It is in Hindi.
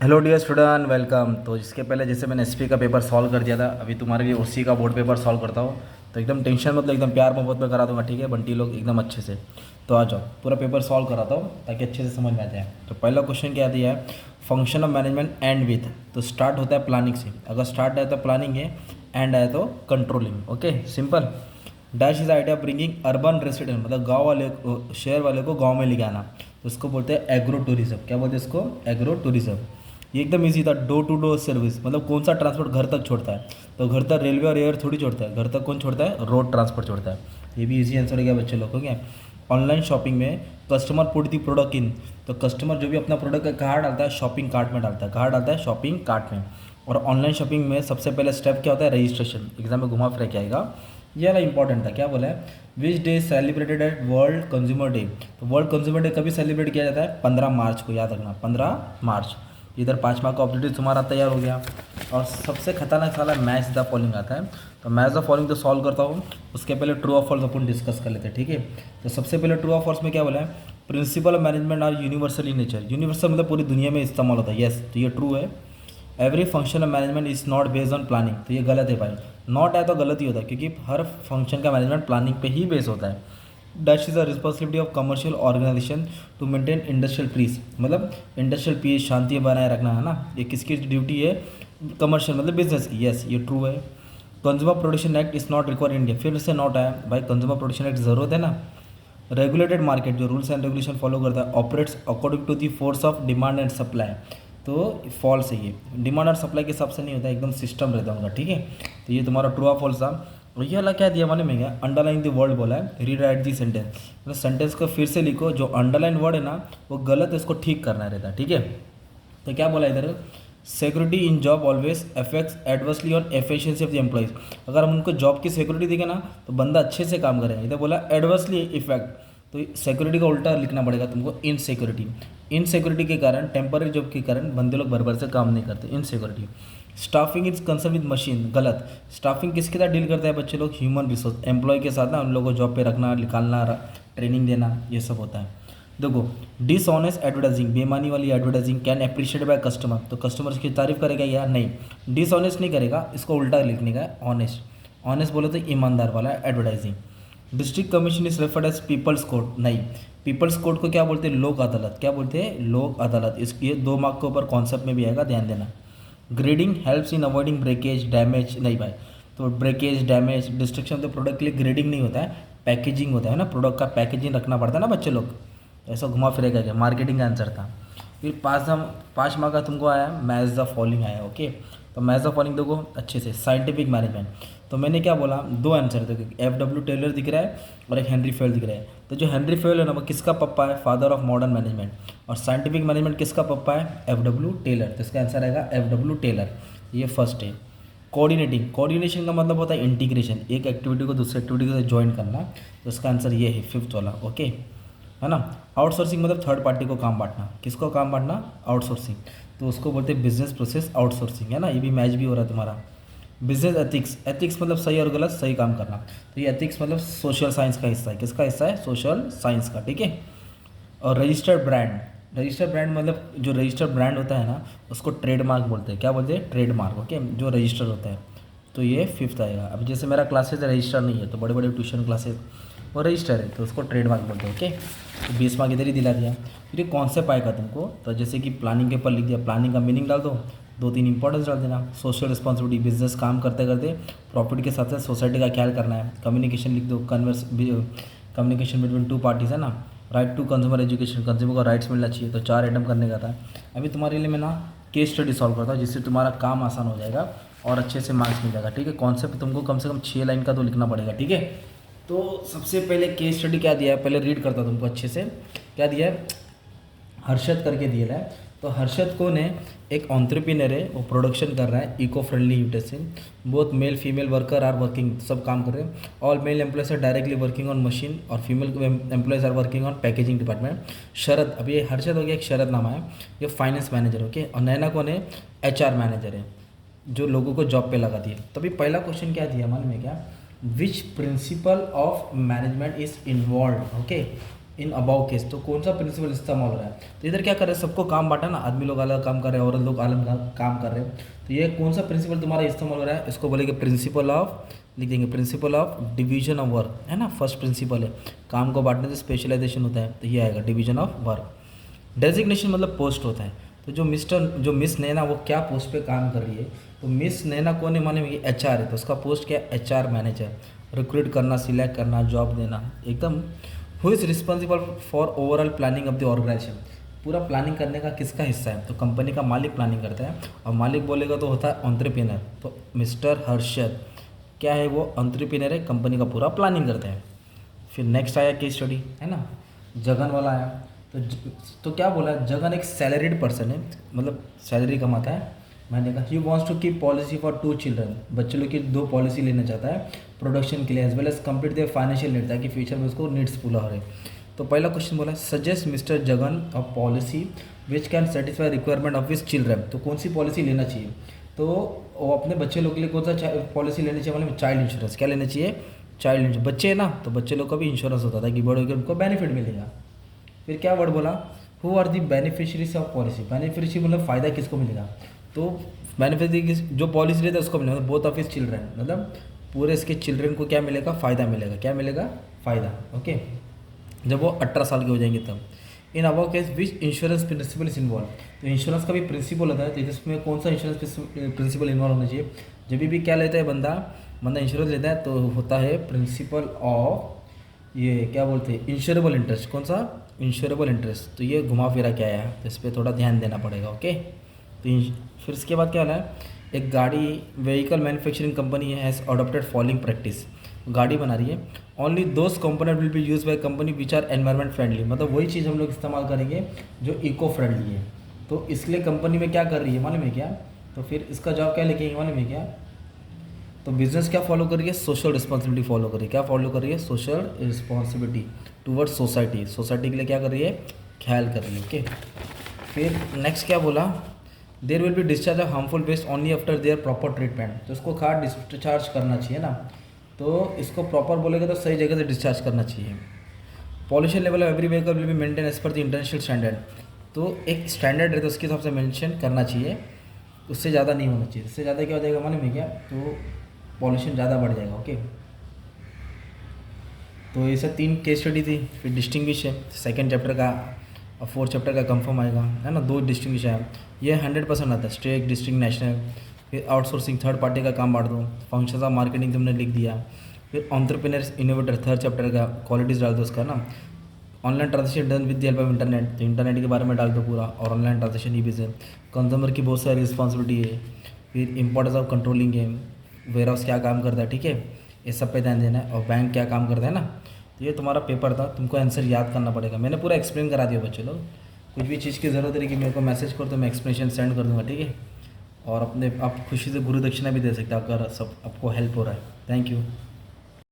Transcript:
Hello dear student, welcome. तो इसके पहले जैसे मैंने एसपी का पेपर सॉल्व कर दिया था, अभी तुम्हारे लिए उसी का बोर्ड पेपर सॉल्व करता हूँ। तो एकदम टेंशन मतलब एकदम प्यार मोहब्बत में करा दूंगा, ठीक है बंटी लोग, एकदम अच्छे से। तो आ जाओ, पूरा पेपर सॉल्व कराता हूँ ताकि अच्छे से समझ में आ जाए। तो पहला क्वेश्चन क्या दिया है, function of management and with. तो स्टार्ट होता है प्लानिंग से, अगर स्टार्ट है तो प्लानिंग है, एंड है तो controlling. Okay, simple. Dash is idea bringing urban resident, मतलब गांव वाले को, शहर वाले को गांव में लेके आना। तो उसको बोलते हैं एग्रो टूरिज्म। क्या बोलते हैं इसको? Agro tourism. ये एकदम इजी था। डोर टू डोर सर्विस, मतलब कौन सा ट्रांसपोर्ट घर तक छोड़ता है? तो घर तक रेलवे और एयर थोड़ी छोड़ता है, घर तक कौन छोड़ता है? रोड ट्रांसपोर्ट छोड़ता है। ये भी इजी आंसर हो गया बच्चे लोग को। क्या ऑनलाइन शॉपिंग में customer put the product in. तो कस्टमर जो भी अपना प्रोडक्ट कहाँ डालता है? शॉपिंग कार्ट में डालता है। कहाँ डालता है? शॉपिंग कार्ट में। और ऑनलाइन शॉपिंग में सबसे पहले स्टेप क्या होता है? रजिस्ट्रेशन। एग्जाम में घुमा फिरा के आएगा, ये वाला इंपॉर्टेंट था। क्या बोला है? Which day celebrated at world consumer day. तो वर्ल्ड कंज्यूमर डे कभी सेलिब्रेट किया जाता है? 15 मार्च को, याद रखना 15 मार्च। इधर 5 मार्क का ऑब्जेक्टिव तुम्हारा तैयार हो गया। और सबसे खतरनाक साला मैच द फॉलोइंग आता है। तो मैच द फॉलोइंग तो सॉल्व करता हूँ, उसके पहले ट्रू ऑफ फॉल्स अपन डिस्कस कर लेते हैं, ठीक है। तो सबसे पहले ट्रू ऑफ फॉल्स में क्या बोला है? Principle of management are universal in nature. Universal मतलब पूरी दुनिया में इस्तेमाल होता है, यस। तो ये ट्रू है। Every function of management is not based on planning. तो ये गलत है भाई। नॉट है तो गलत ही होता है, क्योंकि हर फंक्शन का मैनेजमेंट प्लानिंग पे ही बेस होता है। Dash is the responsibility of commercial organisation to maintain industrial peace, मतलब इंडस्ट्रियल पीस, शांति बनाए रखना है ना, ये किसकी ड्यूटी है? कमर्शियल मतलब बिजनेस की, यस ये ट्रू है। Consumer protection act is not require India, फिर से नॉट आया भाई। कंज्यूमर प्रोटेक्शन एक्ट ज़रूरत है ना। रेगुलेटेड मार्केट जो रूल्स एंड रेगुलेशन फॉलो करता है, operates according to the force of demand and supply. तो फॉल्स है ये, डिमांड और सप्लाई के हिसाब से नहीं होता, एकदम सिस्टम रहता है उनका, ठीक है। तो ये तुम्हारा ट्रू और फॉल्स था। और ये वाला क्या दिया मालूम है क्या? अंडरलाइन द वर्ड बोला है, रीड राइट दी सेंटेंस, मतलब सेंटेंस को फिर से लिखो, जो अंडरलाइन वर्ड है ना वो गलत है, उसको ठीक करना रहता है, ठीक है। तो क्या बोला इधर? Security in job always affects adversely on efficiency of the employees. अगर हम उनको जॉब की सिक्योरिटी देंगे ना तो बंदा अच्छे से काम करेगा। इधर बोला एडवर्सली इफेक्ट, तो सिक्योरिटी का उल्टा लिखना पड़ेगा तुमको, इनसिक्योरिटी। इनसिक्योरिटी के कारण, टेम्पररी जॉब के कारण बंदे लोग बराबर से काम नहीं करते, insecurity. Staffing is concern with machine, गलत। स्टाफिंग किसके साथ डील करता है बच्चे लोग? ह्यूमन रिसोर्स, एम्प्लॉय के साथ ना, उन लोगों को जॉब पे रखना, निकालना, ट्रेनिंग देना, ये सब होता है। देखो, डिसऑनेस्ट एडवर्टाइजिंग, बेईमानी वाली advertising can appreciate by customer. तो कस्टमर इसकी तारीफ करेगा या नहीं? डिसऑनेस्ट नहीं करेगा, इसको उल्टा लिखने का है, ऑनेस्ट। ऑनेस्ट बोले तो ईमानदार वाला advertising. District commission is referred as people's court, नहीं। पीपल्स कोर्ट को क्या बोलते हैं? लोक अदालत। क्या बोलते हैं? लोक अदालत। इसके 2 मार्क के ऊपर कॉन्सेप्ट में भी आएगा, ध्यान देना। Grading helps in avoiding breakage damage, नहीं भाई। तो ब्रेकेज डैमेज डिस्ट्रक्शन तो प्रोडक्ट के लिए ग्रेडिंग नहीं होता है, पैकेजिंग होता है ना, प्रोडक्ट का पैकेजिंग रखना पड़ता है ना बच्चे लोग। ऐसा घुमा फिरेगा क्या? मार्केटिंग का आंसर था। फिर 5 मार्क का तुमको आया, मैच द फॉलोइंग आया, ओके। तो मैच द फॉलोइंग देखो अच्छे से, साइंटिफिक मैनेजमेंट। तो मैंने क्या बोला? 2 आंसर देखो, एफ.डब्ल्यू. टेलर दिख रहा है और एक हेनरी फेल दिख रहा है। तो जो हेनरी फेल है ना वो किसका पप्पा है? Father of modern management. और साइंटिफिक मैनेजमेंट किसका पप्पा है? एफ.डब्ल्यू. टेलर। तो इसका आंसर आएगा एफ.डब्ल्यू. टेलर, ये फर्स्ट है। कोऑर्डिनेटिंग, कोऑर्डिनेशन का मतलब होता है इंटीग्रेशन, एक एक्टिविटी को दूसरी एक्टिविटी के साथ ज्वाइन करना। तो इसका आंसर ये है, 5th वाला, ओके, है ना। आउटसोर्सिंग मतलब थर्ड पार्टी को काम बांटना, किसको काम बांटना? आउटसोर्सिंग। तो उसको बोलते हैं बिजनेस प्रोसेस आउटसोर्सिंग, है ना। ये भी मैच भी हो रहा है तुम्हारा। बिजनेस एथिक्स, एथिक्स मतलब सही और गलत, सही काम करना। तो ये एथिक्स मतलब सोशल साइंस का हिस्सा है, किसका हिस्सा है? सोशल साइंस का, ठीक है। और रजिस्टर्ड ब्रांड, रजिस्टर्ड ब्रांड मतलब जो रजिस्टर्ड ब्रांड होता है ना उसको ट्रेडमार्क बोलते हैं। क्या बोलते हैं? ट्रेडमार्क, ओके, जो रजिस्टर होता है। तो ये 5th आएगा। अब जैसे मेरा क्लासेज रजिस्टर नहीं है, तो बड़े बड़े ट्यूशन क्लासेज वो रजिस्टर है, तो उसको ट्रेडमार्क बोलते हैं, ओके। तो 20 मार्क इधर ही दिला दिया। फिर ये कॉन्सेप्ट आएगा तुमको, तो जैसे कि प्लानिंग के ऊपर लिख दिया, प्लानिंग का मीनिंग डाल दो, 2-3 इंपॉर्टेंस डाल देना। सोशल रिस्पॉन्सिबिलिटी, बिजनेस काम करते करते प्रॉफिट के साथ साथ सोसाइटी का ख्याल करना है। कम्युनिकेशन लिख दो, कम्युनिकेशन बिटवीन 2 पार्टीज, है ना। Right to consumer education, consumer को राइट्स मिलना चाहिए। तो 4 आइटम करने का था। अभी तुम्हारे लिए मैं ना केस स्टडी सॉल्व करता हूँ, जिससे तुम्हारा काम आसान हो जाएगा और अच्छे से मार्क्स मिल जाएगा, ठीक है। कॉन्सेप्ट तुमको कम से कम 6 लाइन का तो लिखना पड़ेगा, ठीक है। तो सबसे पहले केस स्टडी क्या दिया है, पहले रीड करता हूँ तुमको अच्छे से। क्या दिया है? हर्षद करके दिया है। तो हर्षद कौन है? एक एंटरप्रेन्योर है, वो प्रोडक्शन कर रहा है eco friendly utensil. Both male female worker are working, सब काम कर रहे हैं। All male employees are directly working on machine और female employees are working on packaging department. Sharad, अब ये हर्षद हो गया, एक शरद नाम है, ये फाइनेंस मैनेजर, ओके। और नैना कौन है? HR मैनेजर है, जो लोगों को जॉब पे लगाती है। तो अभी पहला क्वेश्चन क्या दिया मालूम है क्या? Which principle of management is involve, okay. In above case, तो कौन सा प्रिंसिपल इस्तेमाल हो रहा है। तो इधर क्या कर रहे हैं, सबको काम बांटा ना, आदमी लोग अलग काम कर रहे हैं, औरत लोग अलग काम कर रहे हैं। तो ये कौन सा प्रिंसिपल तुम्हारा इस्तेमाल हो रहा है, इसको बोलेंगे प्रिंसिपल ऑफ, लिख देंगे principle of division of work, है ना। फर्स्ट प्रिंसिपल है, काम को बांटने से स्पेशलाइजेशन होता है, तो ये आएगा डिवीजन ऑफ वर्क। डेजिग्नेशन मतलब पोस्ट होता है। तो जो मिस नैना वो क्या पोस्ट पे काम कर रही है, तो मिस नैना कौन है, मालूम है, HR है, तो उसका पोस्ट क्या है, HR मैनेजर। रिक्रूट करना, सिलेक्ट करना, जॉब देना, एकदम। Who is responsible for overall planning of the organisation, पूरा प्लानिंग करने का किसका हिस्सा है, तो कंपनी का मालिक प्लानिंग करता है, और मालिक बोलेगा तो होता है एंटरप्रेन्योर। तो मिस्टर हर्षद क्या है, वो एंटरप्रेन्योर है, कंपनी का पूरा प्लानिंग करता है। फिर नेक्स्ट आया केस स्टडी, है ना, जगन वाला आया। तो क्या बोला, जगन एक सैलरीड पर्सन है, मतलब सैलरी कमाता है महीने का। He wants to keep policy for 2 children, बच्चे लोग की 2 पॉलिसी लेना चाहता है प्रोडक्शन के लिए, as well as complete their financial need, ताकि फ्यूचर में उसको नीड्स पूरा हो रहे। तो पहला क्वेश्चन बोला, suggest mister Jagan a policy which can satisfy requirement of his children, तो कौन सी पॉलिसी लेना चाहिए, तो वो अपने बच्चे लोग के लिए कौन सा पॉलिसी लेनी चाहिए, मतलब चाइल्ड इंश्योरेंस। क्या लेना चाहिए, चाइल्ड इंश्योरेंस। बच्चे है ना, तो बच्चे लोग का भी इंश्योरेंस होता था कि बड़े होकर उनको बेनिफिट मिलेगा। फिर क्या वर्ड बोला, who are the beneficiaries of policy, beneficiary मतलब फ़ायदा किसको मिलेगा, तो बेनिफिशरी जो पॉलिसी लेता है उसको मिलेगा, बोथ ऑफ हिज चिल्ड्रन, मतलब पूरे इसके चिल्ड्रन को क्या मिलेगा, फ़ायदा मिलेगा। क्या मिलेगा, फ़ायदा। ओके, जब वो 18 साल के हो जाएंगे तब। In above case which insurance principle is involve, तो इंश्योरेंस का भी प्रिंसिपल होता है, तो इसमें कौन सा इंश्योरेंस प्रिंसिपल इन्वॉल्व होना चाहिए। जब भी क्या लेता है बंदा इंश्योरेंस लेता है, तो होता है प्रिंसिपल ऑफ, ये क्या बोलते हैं, इंश्योरेबल इंटरेस्ट। कौन सा, इंश्योरेबल इंटरेस्ट। तो ये घुमा फिरा क्या है, तो इस पर थोड़ा ध्यान देना पड़ेगा। ओके, तो फिर इसके बाद क्या है, एक गाड़ी vehicle manufacturing company has adopted following practice, गाड़ी बना रही है। Only those component will be use by company which are environment friendly, मतलब वही चीज़ हम लोग इस्तेमाल करेंगे जो इको फ्रेंडली है। तो इसलिए कंपनी में क्या कर रही है मालूम है क्या, तो फिर इसका जवाब क्या लिखेंगे मालूम है क्या, तो बिजनेस क्या फॉलो कर रही है, सोशल रिस्पॉन्सिबिलिटी फॉलो कर रही है। क्या फॉलो कर रही है, social responsibility towards society, society के लिए क्या कर रही है, ख्याल कर रही है। ओके, फिर नेक्स्ट क्या बोला, there will be discharge of harmful waste only after their proper treatment, तो इसको खाद डिस्चार्ज करना चाहिए ना, तो इसको प्रॉपर बोलेगा तो सही जगह से डिस्चार्ज करना चाहिए। Pollution level of every vehicle will be maintain as per the international standard, तो एक स्टैंडर्ड है तो उसके हिसाब से मेंशन करना चाहिए, उससे ज़्यादा नहीं होना चाहिए। उससे ज़्यादा क्या हो जाएगा मालूम है क्या, तो पॉल्यूशन ज़्यादा बढ़ जाएगा। ओके, तो ये सब 3 केस स्टडी थी। फिर डिस्टिंग्विश है, सेकंड चैप्टर का और 4th चैप्टर का कंफर्म आएगा, है ना। 2 डिस्टिंग्विश है, ये 100% आता है, स्टेट, डिस्ट्रिक्ट, नेशनल। फिर आउटसोर्सिंग, थर्ड पार्टी का काम बांट दो। फंक्शंस ऑफ मार्केटिंग तुमने लिख दिया। फिर एंटरप्रेन्योर्स इनोवेटर, 3rd चैप्टर का क्वालिटीज़ डाल दो उसका ना। Online transaction done with the help of internet, तो इंटरनेट के बारे में डाल दो पूरा, और online transaction e business. Consumer की बहुत सारी रिस्पॉन्सिबिलिटी है। फिर importance of controlling game, warehouse क्या काम करता है, ठीक है, ये सब पे ध्यान देना है। और बैंक क्या काम करता है ना। तो ये तुम्हारा पेपर था, तुमको आंसर याद करना पड़ेगा। मैंने पूरा एक्सप्लेन करा दिया बच्चे लोग, कुछ भी चीज़ की ज़रूरत रहेगी मेरे को मैसेज कर, तो मैं एक्सप्लेनेशन सेंड कर दूँगा, ठीक है। और अपने आप खुशी से गुरु दक्षिणा भी दे सकते हो अगर सब आपको हेल्प हो रहा है। Thank you.